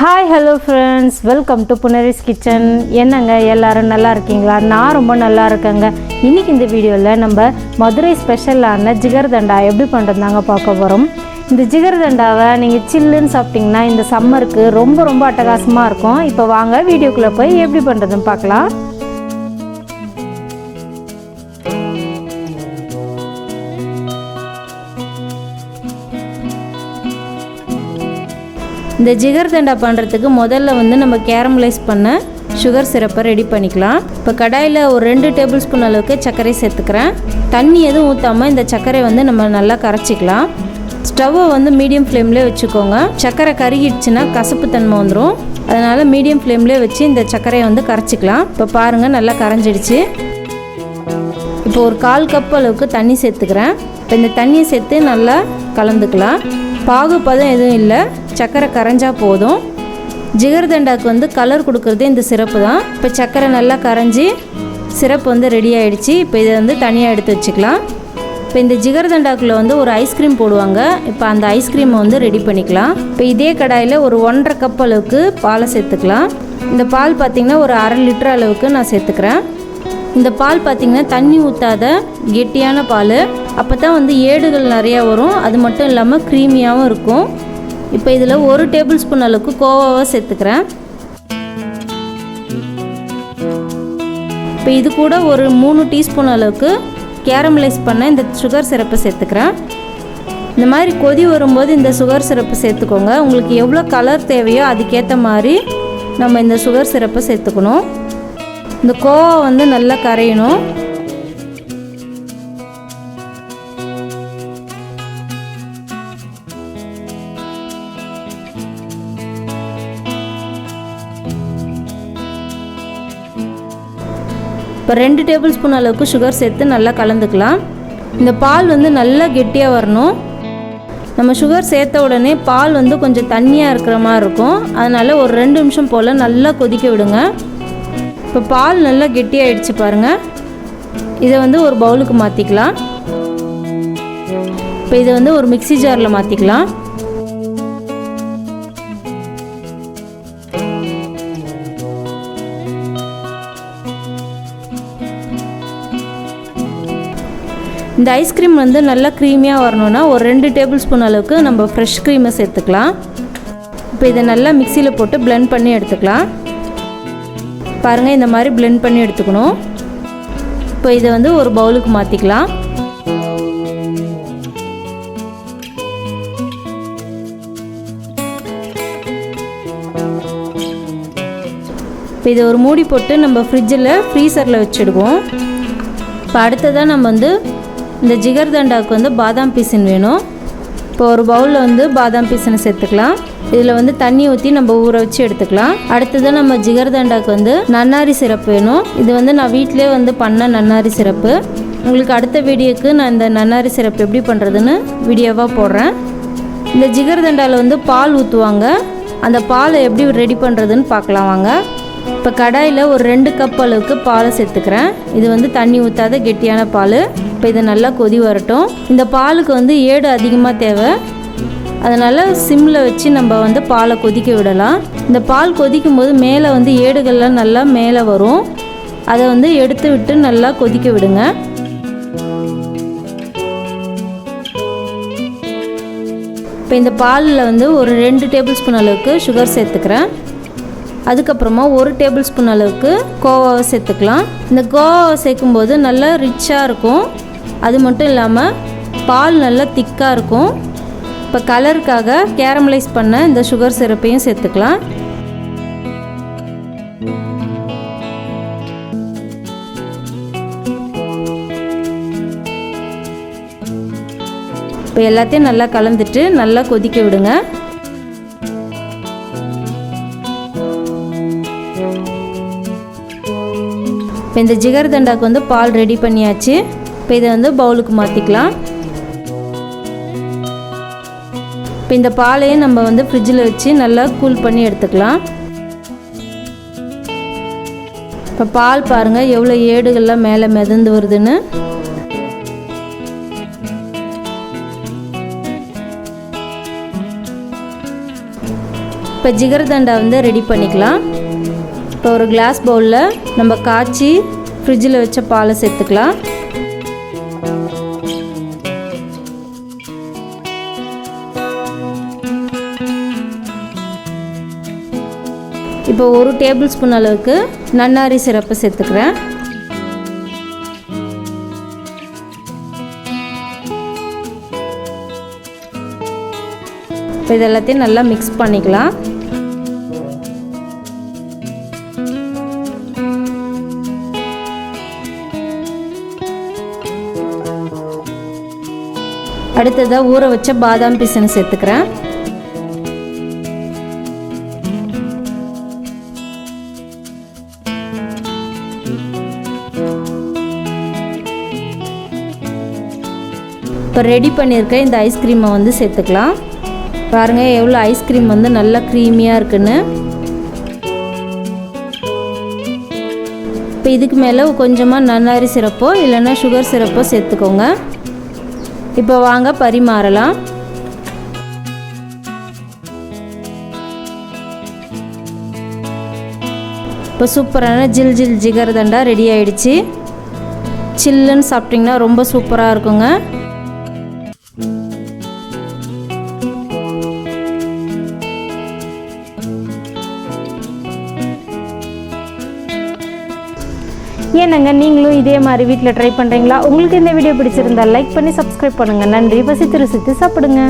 Hi, hello friends, welcome to Punarvis kitchen. என்னங்க எல்லாரும் நல்லா இருக்கீங்களா? நான் ரொம்ப நல்லா இருக்கேங்க. இன்னைக்கு இந்த வீடியோல நம்ம மதுரை ஸ்பெஷலான ஜிகர்தண்டா எப்படி பண்றதுதாங்க பார்க்க போறோம். இந்த ஜிகர்தண்டாவை நீங்க சில்லுன்னு சாப்பிட்டீங்கன்னா இந்த சம்மருக்கு ரொம்ப அட்டகாசமா இருக்கும். இப்போ வாங்க வீடியோக்குள்ள போய் எப்படி பண்றதுன்னு பார்க்கலாம். இந்த ஜிகர்தண்டா பண்ணுறதுக்கு முதல்ல நம்ம கேரமலைஸ் பண்ண சுகர் சிரப்பை ரெடி பண்ணிக்கலாம். இப்போ கடாயில் ஒரு 2 டேபிள் ஸ்பூன் அளவுக்கு சர்க்கரை சேர்த்துக்கிறேன். தண்ணி எதுவும் ஊற்றாமல் இந்த சர்க்கரை நம்ம நல்லா கரைச்சிக்கலாம். ஸ்டவ்வை மீடியம் ஃப்ளேம்லேயே வச்சுக்கோங்க. சர்க்கரை கருகிடுச்சுன்னா கசப்பு தன்மை வந்துடும். அதனால் மீடியம் ஃப்ளேம்லேயே வச்சு இந்த சர்க்கரையை கரைச்சிக்கலாம். இப்போ பாருங்கள், நல்லா கரைஞ்சிடுச்சு. இப்போ ஒரு 1/4 கப் அளவுக்கு தண்ணி சேர்த்துக்கிறேன். இப்போ இந்த தண்ணியை சேர்த்து நல்லா கலந்துக்கலாம். பாகுபதம் எதுவும் இல்லை, சர்க்கரை கரைஞ்சா போதும். ஜிகர்தண்டாவுக்கு கலர் கொடுக்குறதே இந்த சிரப்பு தான். இப்போ சர்க்கரை நல்லா கரைஞ்சி சிரப்பு ரெடி ஆகிடுச்சு. இப்போ இதை தனியாக எடுத்து வச்சுக்கலாம். இப்போ இந்த ஜிகர்தண்டாக்குள்ளே ஒரு ஐஸ்கிரீம் போடுவாங்க. இப்போ அந்த ஐஸ்கிரீமை ரெடி பண்ணிக்கலாம். இப்போ இதே கடாயில் ஒரு 1.5 கப் அளவுக்கு பாலை சேர்த்துக்கலாம். இந்த பால் பார்த்திங்கன்னா ஒரு 1/2 லிட்டர் அளவுக்கு நான் சேர்த்துக்கிறேன். இந்த பால் பார்த்திங்கன்னா தண்ணி ஊற்றாத கெட்டியான பால். அப்போ தான் ஏடுகள் நிறையா வரும். அது மட்டும் இல்லாமல் க்ரீமியாகவும் இருக்கும். இப்போ இதில் 1 டேபிள் ஸ்பூன் அளவுக்கு கோவாவை சேர்த்துக்கிறேன். இப்போ இது கூட ஒரு 3 டீஸ்பூன் அளவுக்கு கேரமலைஸ் பண்ண இந்த சுகர் சிரப்பை சேர்த்துக்கிறேன். இந்த மாதிரி கொதி வரும்போது இந்த சுகர் சிரப்பை சேர்த்துக்கோங்க. உங்களுக்கு எவ்வளோ கலர் தேவையோ அதுக்கேற்ற மாதிரி நம்ம இந்த சுகர் சிரப்பை சேர்த்துக்கணும். இந்த கோவா நல்லா கரையணும். இப்போ 2 டேபிள் ஸ்பூன் அளவுக்கு சுகர் சேர்த்து நல்லா கலந்துக்கலாம். இந்த பால் நல்லா கெட்டியாக வரணும். நம்ம சுகர் சேர்த்த உடனே பால் கொஞ்சம் தண்ணியாக இருக்கிற மாதிரி இருக்கும். அதனால் ஒரு 2 நிமிஷம் போல் நல்லா கொதிக்க விடுங்க. இப்போ பால் நல்லா கெட்டியாகிடுச்சு பாருங்கள். இதை ஒரு பவுலுக்கு மாற்றிக்கலாம். இப்போ இதை ஒரு மிக்ஸி ஜாரில் மாற்றிக்கலாம். இந்த ஐஸ்கிரீம் நல்லா க்ரீமியாக வரணுன்னா ஒரு 2 டேபிள் ஸ்பூன் அளவுக்கு நம்ம ஃப்ரெஷ் க்ரீமை சேர்த்துக்கலாம். இப்போ இதை நல்லா மிக்சியில் போட்டு பிளெண்ட் பண்ணி எடுத்துக்கலாம். பாருங்கள், இந்த மாதிரி பிளெண்ட் பண்ணி எடுத்துக்கணும். இப்போ இதை ஒரு பவுலுக்கு மாற்றிக்கலாம். இப்போ இதை ஒரு மூடி போட்டு நம்ம ஃப்ரீசரில் வச்சுடுவோம். இப்போ அடுத்ததாக நம்ம இந்த ஜிகர்தண்டாவுக்கு பாதாம் பீசன் வேணும். இப்போ ஒரு பவுலில் பாதாம் பீசனை சேர்த்துக்கலாம். இதில் தண்ணி ஊற்றி நம்ம ஊற வச்சு எடுத்துக்கலாம். அடுத்தது நம்ம ஜிகர்தண்டாவுக்கு நன்னாரி சிரப்பு வேணும். இது நான் வீட்டிலே பண்ண நன்னாரி சிரப்பு. உங்களுக்கு அடுத்த வீடியோக்கு நான் இந்த நன்னாரி சிரப்பு எப்படி பண்ணுறதுன்னு வீடியோவாக போடுறேன். இந்த ஜிகர்தண்டாவில் பால் ஊற்றுவாங்க. அந்த பாலை எப்படி ரெடி பண்ணுறதுன்னு பார்க்கலாம் வாங்க. இப்போ கடாயில் ஒரு 2 கப் அளவுக்கு பாலை சேர்த்துக்கிறேன். இது தண்ணி ஊற்றாத கெட்டியான பால். இப்போ இதை நல்லா கொதி வரட்டும். இந்த பாலுக்கு ஏடு அதிகமாக தேவை. அதனால் சிம்மில் வச்சு நம்ம பாலை கொதிக்க விடலாம். இந்த பால் கொதிக்கும் போது மேலே ஏடுகள்லாம் நல்லா மேலே வரும். அதை எடுத்து விட்டு நல்லா கொதிக்க விடுங்க. இப்போ இந்த பாலில் ஒரு 2 டேபிள் ஸ்பூன் அளவுக்கு சுகர் சேர்த்துக்கிறேன். அதுக்கப்புறமா 1 டேபிள் ஸ்பூன் அளவுக்கு கோவாவை சேர்த்துக்கலாம். இந்த கோவாவை சேர்க்கும்போது நல்லா ரிச்சாக இருக்கும். அது மட்டும் இல்லாமல் பால் நல்லா திக்காக இருக்கும். இப்போ கலருக்காக கேரமலைஸ் பண்ண இந்த சுகர் சிரப்பையும் சேர்த்துக்கலாம். இப்போ எல்லாத்தையும் நல்லா கலந்துட்டு நல்லா கொதிக்க விடுங்க. இப்போ இந்த ஜிகர்தண்டாவுக்கு பால் ரெடி பண்ணியாச்சு. இப்போ இதை பவுலுக்கு மாற்றிக்கலாம். இப்போ இந்த பாலையும் நம்ம ஃப்ரிட்ஜில் வச்சு நல்லா கூல் பண்ணி எடுத்துக்கலாம். இப்போ பால் பாருங்கள் எவ்வளோ ஏடுகள்லாம் மேலே மிதந்து வருதுன்னு. இப்போ இப்போ ஜிகர்தண்டா வந்து ரெடி பண்ணிக்கலாம். இப்போ ஒரு கிளாஸ் பவுலில் நம்ம காய்ச்சி ஃப்ரிட்ஜில் வச்ச பாலை சேர்த்துக்கலாம். இப்போ 1 டேபிள் ஸ்பூன் அளவுக்கு நன்னாரி சிரப்பு சேர்த்துக்கிறேன். இப்போ இது எல்லாத்தையும் நல்லா மிக்ஸ் பண்ணிக்கலாம். அடுத்ததாக ஊற வச்ச பாதாம் பிசின் சேர்த்துக்கிறேன். இப்போ ரெடி பண்ணியிருக்க இந்த ஐஸ்கிரீமை வந்து சேர்த்துக்கலாம். பாருங்கள் எவ்வளோ ஐஸ்கிரீம் வந்து நல்லா க்ரீமியாக இருக்குன்னு. இப்போ இதுக்கு மேலே கொஞ்சமாக நன்னாரி சிரப்போ இல்லைன்னா சுகர் சிரப்போ சேர்த்துக்கோங்க. இப்போ வாங்க பரிமாறலாம். இப்போ சூப்பரான ஜில் ஜில் ஜிகர்தண்டா ரெடி ஆகிடுச்சு. சில்லுன்னு சாப்பிட்டிங்கன்னா ரொம்ப சூப்பராக இருக்குங்க. ஏன்னங்க நீங்களும் இதே மாதிரி வீட்டில் ட்ரை பண்ணுறீங்களா? உங்களுக்கு இந்த வீடியோ பிடிச்சிருந்தா லைக் பண்ணி சப்ஸ்கிரைப் பண்ணுங்கள். நன்றி. பசித்து ருசித்து சாப்பிடுங்க.